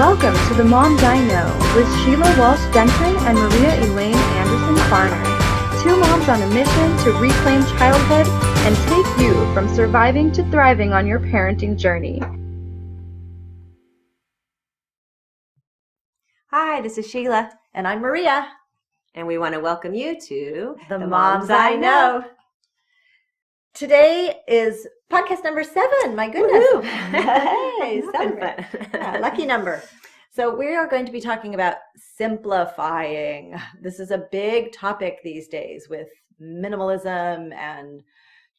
Welcome to The Moms I Know with Sheila Walsh-Denton and Maria Elaine Anderson-Farner. Two moms on a mission to reclaim childhood and take you from surviving to thriving on your parenting journey. Hi, this is Sheila. And I'm Maria. And we want to welcome you to The Moms I Know. Today is podcast number 7. My goodness. Hey, celebrate. Yeah, lucky number. So we are going to be talking about simplifying. This is a big topic these days with minimalism and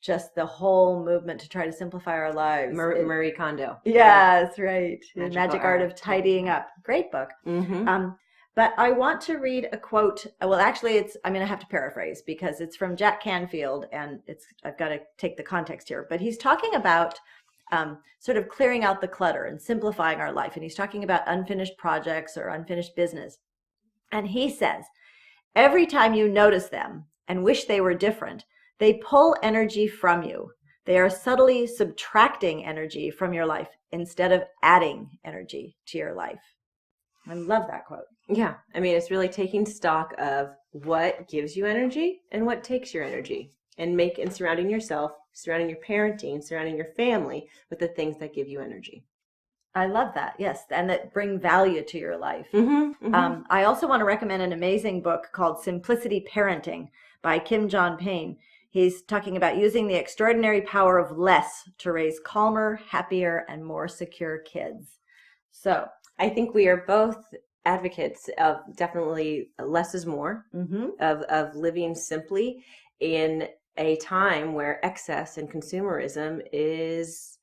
just the whole movement to try to simplify our lives. Marie Kondo. Yes, right. The Magic Art of Tidying Up. Great book. Mm-hmm. But I want to read a quote. Well, actually, I'm going to have to paraphrase because it's from Jack Canfield, and I've got to take the context here. But he's talking about sort of clearing out the clutter and simplifying our life. And he's talking about unfinished projects or unfinished business. And he says, every time you notice them and wish they were different, they pull energy from you. They are subtly subtracting energy from your life instead of adding energy to your life. I love that quote. Yeah. I mean, it's really taking stock of what gives you energy and what takes your energy, and surrounding yourself, surrounding your parenting, surrounding your family with the things that give you energy. I love that. Yes. And that bring value to your life. Mm-hmm, mm-hmm. I also want to recommend an amazing book called Simplicity Parenting by Kim John Payne. He's talking about using the extraordinary power of less to raise calmer, happier, and more secure kids. So I think we are both advocates of definitely less is more, mm-hmm. of living simply in a time where excess and consumerism is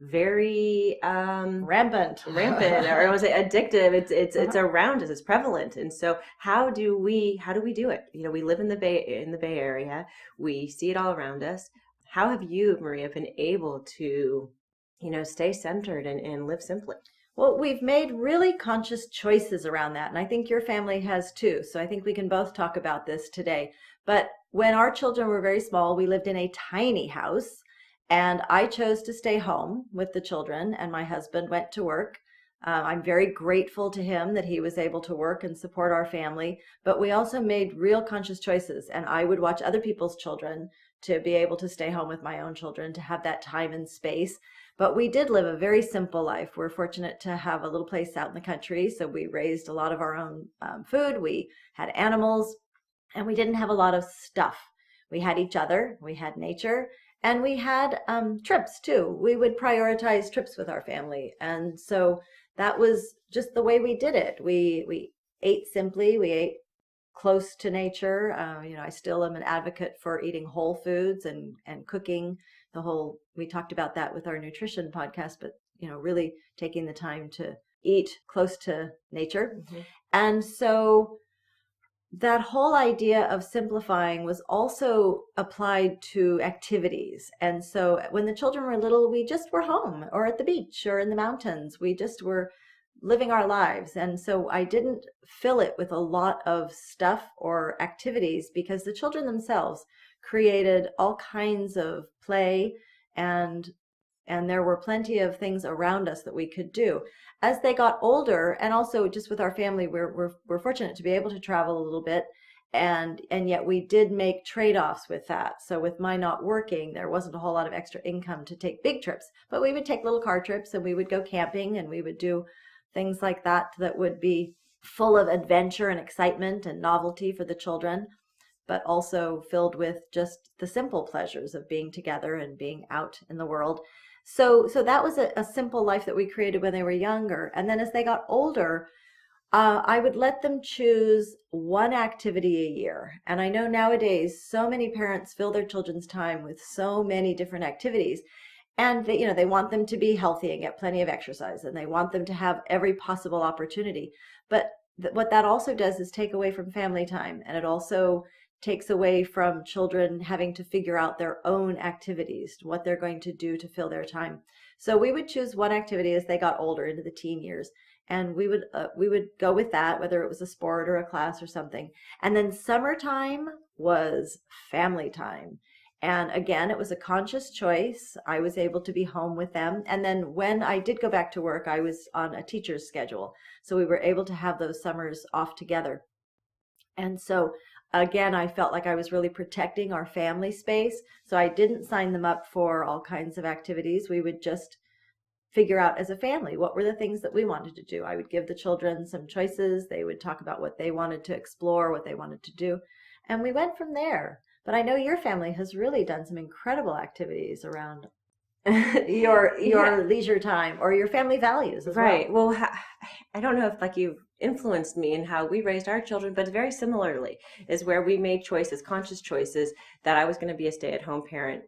very rampant, or I was say addictive. It's around us. It's prevalent. And so how do we do it? You know, we live in the Bay Area. We see it all around us. How have you, Maria, been able to, stay centered and live simply? Well, we've made really conscious choices around that, and I think your family has too. So I think we can both talk about this today. But when our children were very small, we lived in a tiny house, and I chose to stay home with the children, and my husband went to work. I'm very grateful to him that he was able to work and support our family, but we also made real conscious choices, and I would watch other people's children to be able to stay home with my own children, to have that time and space. But we did live a very simple life. We're fortunate to have a little place out in the country, so we raised a lot of our own food. We had animals, and we didn't have a lot of stuff. We had each other, we had nature, and we had trips too. We would prioritize trips with our family, and so that was just the way we did it. We ate simply. We ate close to nature. I still am an advocate for eating whole foods and cooking. We talked about that with our nutrition podcast, but really taking the time to eat close to nature. Mm-hmm. And so that whole idea of simplifying was also applied to activities. And so when the children were little, we just were home or at the beach or in the mountains. We just were living our lives. And so I didn't fill it with a lot of stuff or activities because the children themselves created all kinds of play, and there were plenty of things around us that we could do. As they got older, and also just with our family, we're fortunate to be able to travel a little bit, and yet we did make trade-offs with that. So with my not working, there wasn't a whole lot of extra income to take big trips, but we would take little car trips, and we would go camping, and we would do things like that would be full of adventure and excitement and novelty for the children, but also filled with just the simple pleasures of being together and being out in the world. So that was a simple life that we created when they were younger. And then as they got older, I would let them choose one activity a year. And I know nowadays so many parents fill their children's time with so many different activities. And they want them to be healthy and get plenty of exercise, and they want them to have every possible opportunity. But what that also does is take away from family time, and it also takes away from children having to figure out their own activities, what they're going to do to fill their time. So we would choose one activity as they got older into the teen years, and we would go with that, whether it was a sport or a class or something. And then summertime was family time. And again, it was a conscious choice. I was able to be home with them. And then when I did go back to work, I was on a teacher's schedule. So we were able to have those summers off together. And so again, I felt like I was really protecting our family space. So I didn't sign them up for all kinds of activities. We would just figure out as a family what were the things that we wanted to do. I would give the children some choices. They would talk about what they wanted to explore, what they wanted to do. And we went from there. But I know your family has really done some incredible activities around your leisure time or your family values as well. Right. Well, I don't know if like you've influenced me in how we raised our children, but very similarly is where we made choices, conscious choices, that I was going to be a stay-at-home parent,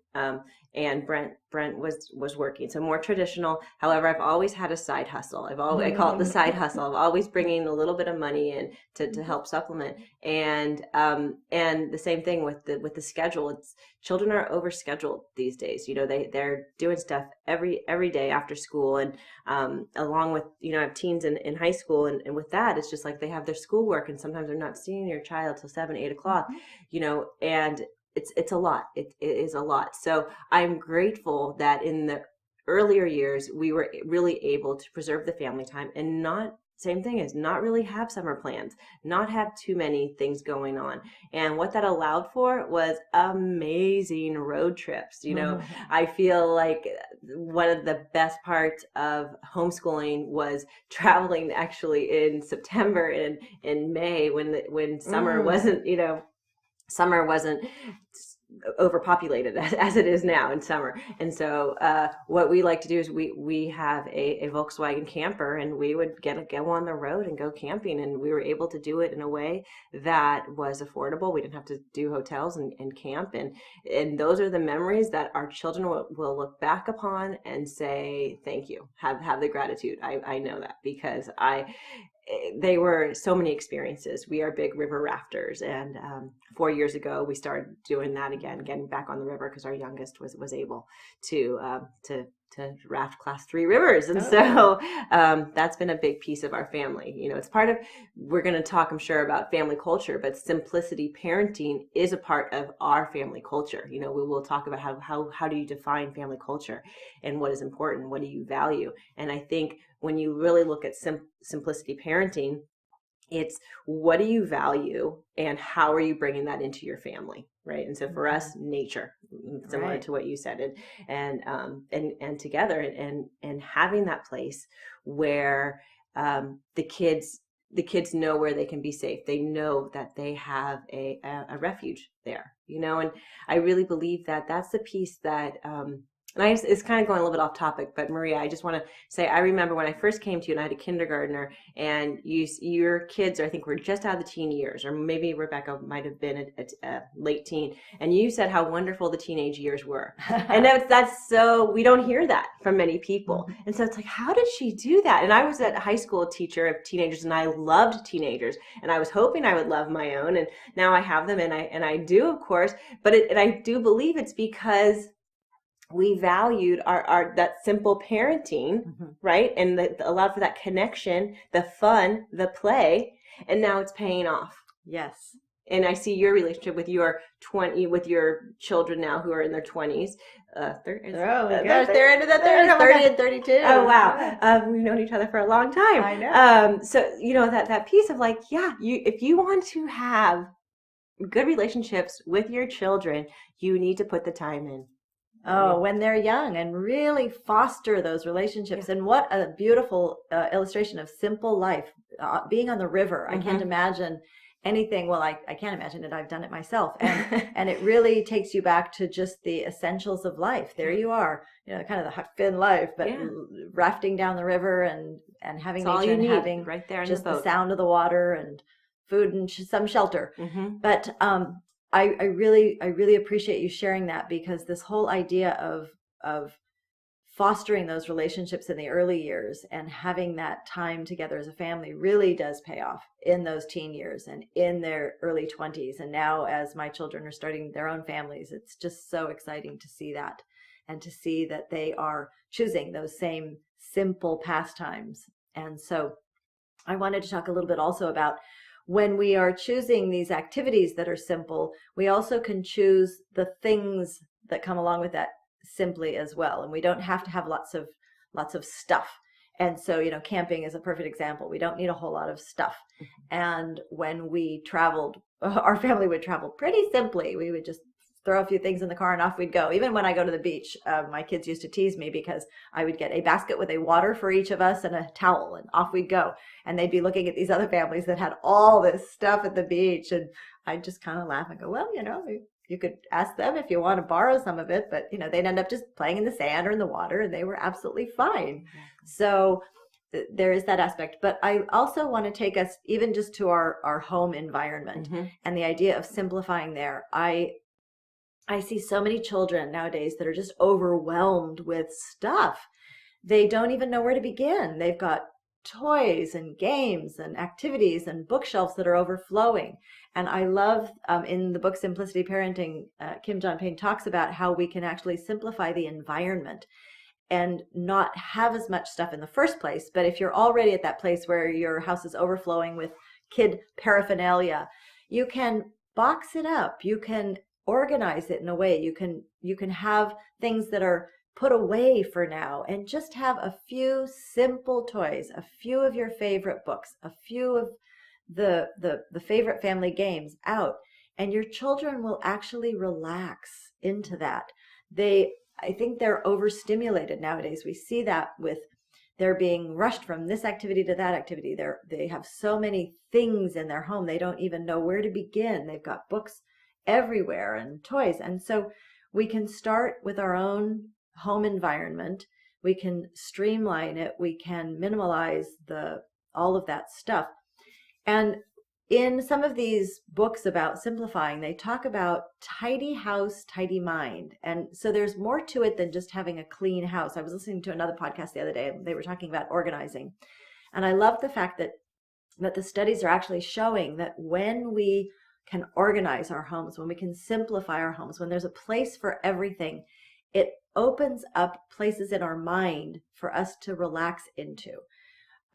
and Brent was working. So more traditional. However, I've always had a side hustle. I call it the side hustle. I'm always bringing a little bit of money in to help supplement. And the same thing with the schedule. Children are overscheduled these days. They're doing stuff every day after school, and along with I have teens in high school, and with that it's just like they have their schoolwork, and sometimes they're not seeing your child till 7-8 o'clock, and it's a lot. It is a lot. So I'm grateful that in the earlier years we were really able to preserve the family time and not really have summer plans, not have too many things going on. And what that allowed for was amazing road trips. I feel like one of the best parts of homeschooling was traveling actually in September and in May when summer wasn't overpopulated as it is now in summer. And so what we like to do is we have a Volkswagen camper, and we would go on the road and go camping, and we were able to do it in a way that was affordable. We didn't have to do hotels and camp, and those are the memories that our children will look back upon and say thank you, have the gratitude. I know that because they were so many experiences. We are big river rafters, and 4 years ago we started doing that again, getting back on the river because our youngest was able to raft class 3 rivers, and so that's been a big piece of our family. It's part of. We're going to talk, I'm sure, about family culture, but simplicity parenting is a part of our family culture. We will talk about how do you define family culture, and what is important, what do you value, and I think when you really look at simplicity parenting, it's what do you value and how are you bringing that into your family, right? And so for us, nature, similar to what you said, and together, and having that place where the kids know where they can be safe. They know that they have a refuge there, and I really believe that that's the piece that. And it's kind of going a little bit off topic, but Maria, I just want to say, I remember when I first came to you and I had a kindergartner, and your kids, I think, were just out of the teen years, or maybe Rebecca might have been a late teen, and you said how wonderful the teenage years were. And that's so, we don't hear that from many people. And so it's like, how did she do that? And I was a high school teacher of teenagers, and I loved teenagers, and I was hoping I would love my own, and now I have them, and I do, of course, but and I do believe it's because we valued our that simple parenting, right? And allowed for that connection, the fun, the play, and now it's paying off. Yes. And I see your relationship with your children now who are in their 20s. They're into the 30s, 30 and 32. Oh, wow. We've known each other for a long time. I know. So, that piece of like, if you want to have good relationships with your children, you need to put the time in. Oh, when they're young, and really foster those relationships. And what a beautiful illustration of simple life, being on the river. I can't imagine anything. Well, I can't imagine it. I've done it myself. And it really takes you back to just the essentials of life. There you are, kind of the Huck Finn life, but rafting down the river and having nature and having right there in just the sound of the water and food and some shelter. But I really appreciate you sharing that, because this whole idea of fostering those relationships in the early years and having that time together as a family really does pay off in those teen years and in their early 20s. And now as my children are starting their own families, it's just so exciting to see that, and to see that they are choosing those same simple pastimes. And so I wanted to talk a little bit also about when we are choosing these activities that are simple, we also can choose the things that come along with that simply as well. And we don't have to have lots of stuff. And so, camping is a perfect example. We don't need a whole lot of stuff. And when we traveled, our family would travel pretty simply. We would just throw a few things in the car and off we'd go. Even when I go to the beach, my kids used to tease me because I would get a basket with a water for each of us and a towel, and off we'd go. And they'd be looking at these other families that had all this stuff at the beach. And I'd just kind of laugh and go, well, you could ask them if you want to borrow some of it, but they'd end up just playing in the sand or in the water, and they were absolutely fine. So there is that aspect. But I also want to take us even just to our home environment and the idea of simplifying there. I see so many children nowadays that are just overwhelmed with stuff. They don't even know where to begin. They've got toys and games and activities and bookshelves that are overflowing. And I love in the book Simplicity Parenting, Kim John Payne talks about how we can actually simplify the environment and not have as much stuff in the first place. But if you're already at that place where your house is overflowing with kid paraphernalia, you can box it up. You can organize it in a way. You can have things that are put away for now and just have a few simple toys, a few of your favorite books, a few of the favorite family games out, and your children will actually relax into that. I think they're overstimulated nowadays. We see that with they're being rushed from this activity to that activity. They have so many things in their home, they don't even know where to begin. They've got books everywhere and toys. And so we can start with our own home environment. We can streamline it. We can minimalize all of that stuff. And in some of these books about simplifying, they talk about tidy house, tidy mind. And so there's more to it than just having a clean house. I was listening to another podcast the other day, and they were talking about organizing. And I love the fact that the studies are actually showing that when we can organize our homes, when we can simplify our homes, when there's a place for everything, it opens up places in our mind for us to relax into.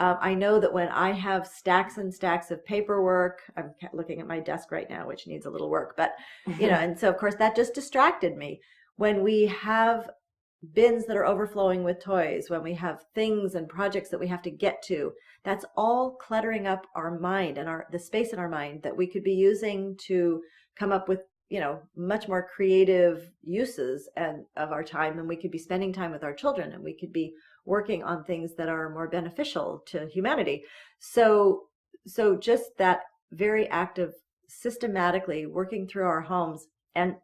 I know that when I have stacks and stacks of paperwork, I'm looking at my desk right now, which needs a little work, but, and so of course that just distracted me. When we have bins that are overflowing with toys, when we have things and projects that we have to get to, that's all cluttering up our mind and the space in our mind that we could be using to come up with, much more creative uses of our time. And we could be spending time with our children, and we could be working on things that are more beneficial to humanity. So just that very active, systematically working through our homes. And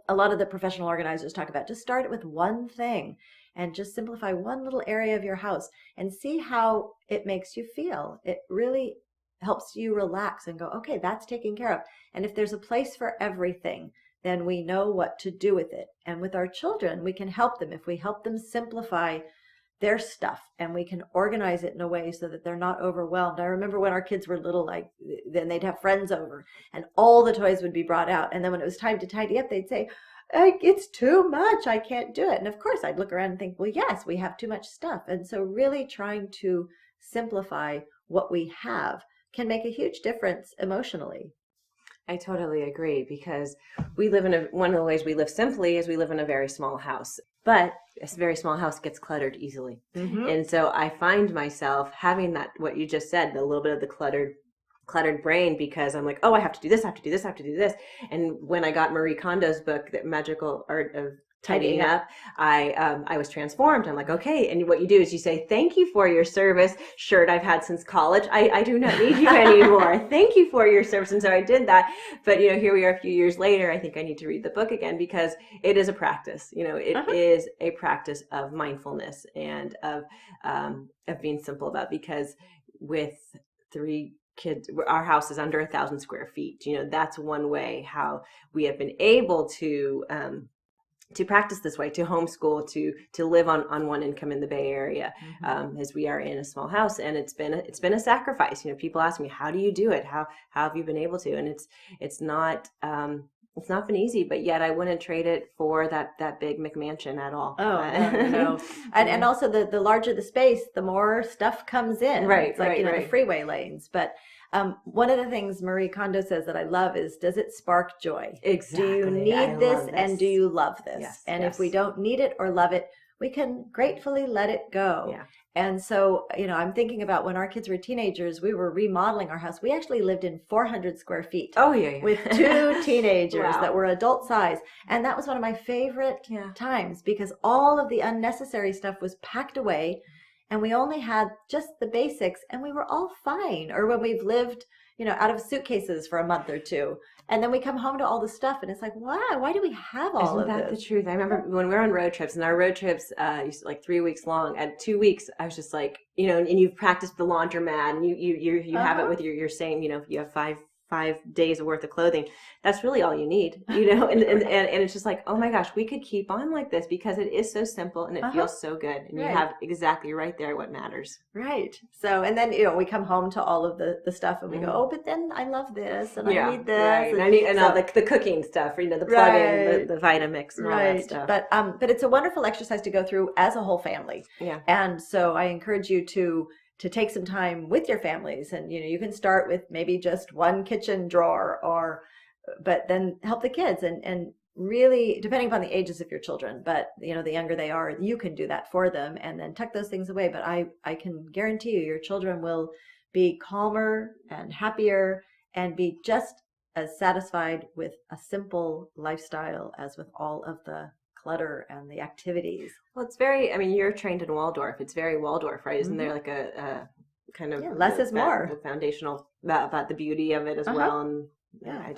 a lot of the professional organizers talk about just start it with one thing and just simplify one little area of your house and see how it makes you feel. It really helps you relax and go, okay, that's taken care of. And if there's a place for everything, then we know what to do with it. And with our children, we can help them if we help them simplify their stuff, and we can organize it in a way so that they're not overwhelmed. I remember when our kids were little, then they'd have friends over and all the toys would be brought out. And then when it was time to tidy up, they'd say, it's too much, I can't do it. And of course I'd look around and think, well, yes, we have too much stuff. And so really trying to simplify what we have can make a huge difference emotionally. I totally agree, because we live one of the ways we live simply is we live in a very small house, but a very small house gets cluttered easily. And so I find myself having that, what you just said, a little bit of the cluttered brain, because I'm like, oh, I have to do this, I have to do this, I have to do this. And when I got Marie Kondo's book, The Magical Art of Tidying Up, I was transformed. I'm like, okay. And what you do is you say, thank you for your service, shirt I've had since college. I do not need you anymore. Thank you for your service. And so I did that. But, here we are a few years later. I think I need to read the book again, because it is a practice. It is a practice of mindfulness and of being simple about, because with 3 kids, our house is under 1,000 square feet. That's one way how we have been able to practice this way, to homeschool, to live on one income in the Bay Area, as we are in a small house. And it's been a sacrifice. People ask me, how do you do it? How have you been able to? And it's not been easy, but yet I wouldn't trade it for that big McMansion at all. Oh, no. And also the larger the space, the more stuff comes in. Right, it's like, right. the freeway lanes. But One of the things Marie Kondo says that I love is, does it spark joy? Exactly. Do you need this, and do you love this? Yes, and yes. if we don't need it or love it, we can gratefully let it go. Yeah. And so, I'm thinking about when our kids were teenagers, we were remodeling our house. We actually lived in 400 square feet. Oh, yeah. With 2 teenagers Wow. that were adult size. And that was one of my favorite times, because all of the unnecessary stuff was packed away and we only had just the basics, and we were all fine. Or when we've lived, out of suitcases for a month or two, and then we come home to all the stuff and it's like, wow, why do we have all of this? Isn't that the truth? I remember when we were on road trips, and our road trips used to, like 3 weeks long. At 2 weeks, I was just like, and you've practiced the laundromat, and you have it with your saying, you have five days worth of clothing. That's really all you need, and it's just like, oh my gosh, we could keep on like this because it is so simple and it feels so good, and you have exactly right there what matters. Right. So, and then, we come home to all of the stuff and we go, oh, but then I love this and I need this. Right. And I need all the cooking stuff, the plug-in, the Vitamix and all that stuff. But it's a wonderful exercise to go through as a whole family. Yeah. And so I encourage you to take some time with your families, and you can start with maybe just one kitchen drawer, but then help the kids, and really, depending upon the ages of your children, but the younger they are, you can do that for them and then tuck those things away. But I can guarantee you, your children will be calmer and happier and be just as satisfied with a simple lifestyle as with all of the clutter and the activities. Well, it's very, you're trained in Waldorf. It's very Waldorf, right? Isn't there like a kind of less is more, the foundational about the beauty of it as well? And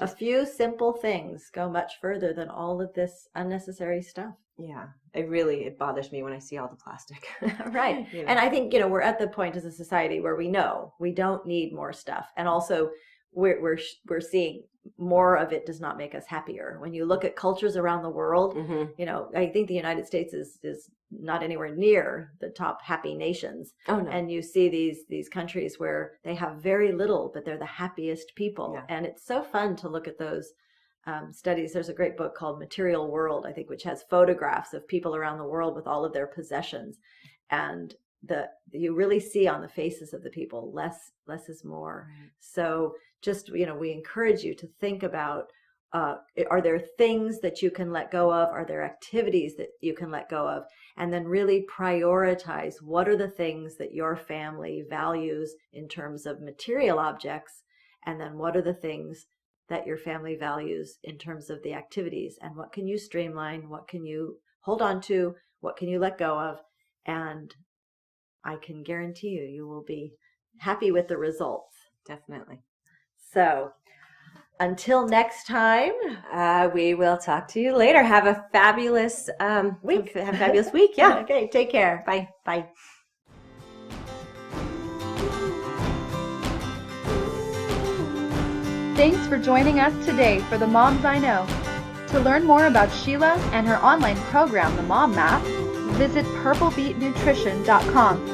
a few simple things go much further than all of this unnecessary stuff. Yeah, it bothers me when I see all the plastic. Right. And I think, we're at the point as a society where we know we don't need more stuff. And also we're seeing more of it does not make us happier. When you look at cultures around the world, I think the United States is not anywhere near the top happy nations. Oh, no. And you see these countries where they have very little, but they're the happiest people. Yeah. And it's so fun to look at those studies. There's a great book called Material World, I think, which has photographs of people around the world with all of their possessions. And you really see on the faces of the people, less is more. Right. So just, we encourage you to think about, are there things that you can let go of? Are there activities that you can let go of? And then really prioritize, what are the things that your family values in terms of material objects? And then what are the things that your family values in terms of the activities? And what can you streamline? What can you hold on to? What can you let go of? And I can guarantee you will be happy with the results. Definitely. So until next time, we will talk to you later. Have a fabulous week. Have a fabulous week. Yeah. Okay. Take care. Bye. Bye. Thanks for joining us today for The Moms I Know. To learn more about Sheila and her online program, The Mom Map, visit purplebeetnutrition.com.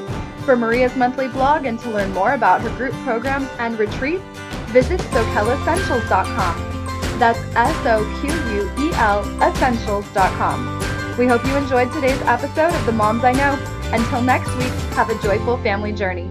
For Maria's monthly blog and to learn more about her group programs and retreats, visit soquelessentials.com. That's SOQUEL essentials.com. We hope you enjoyed today's episode of The Moms I Know. Until next week, have a joyful family journey.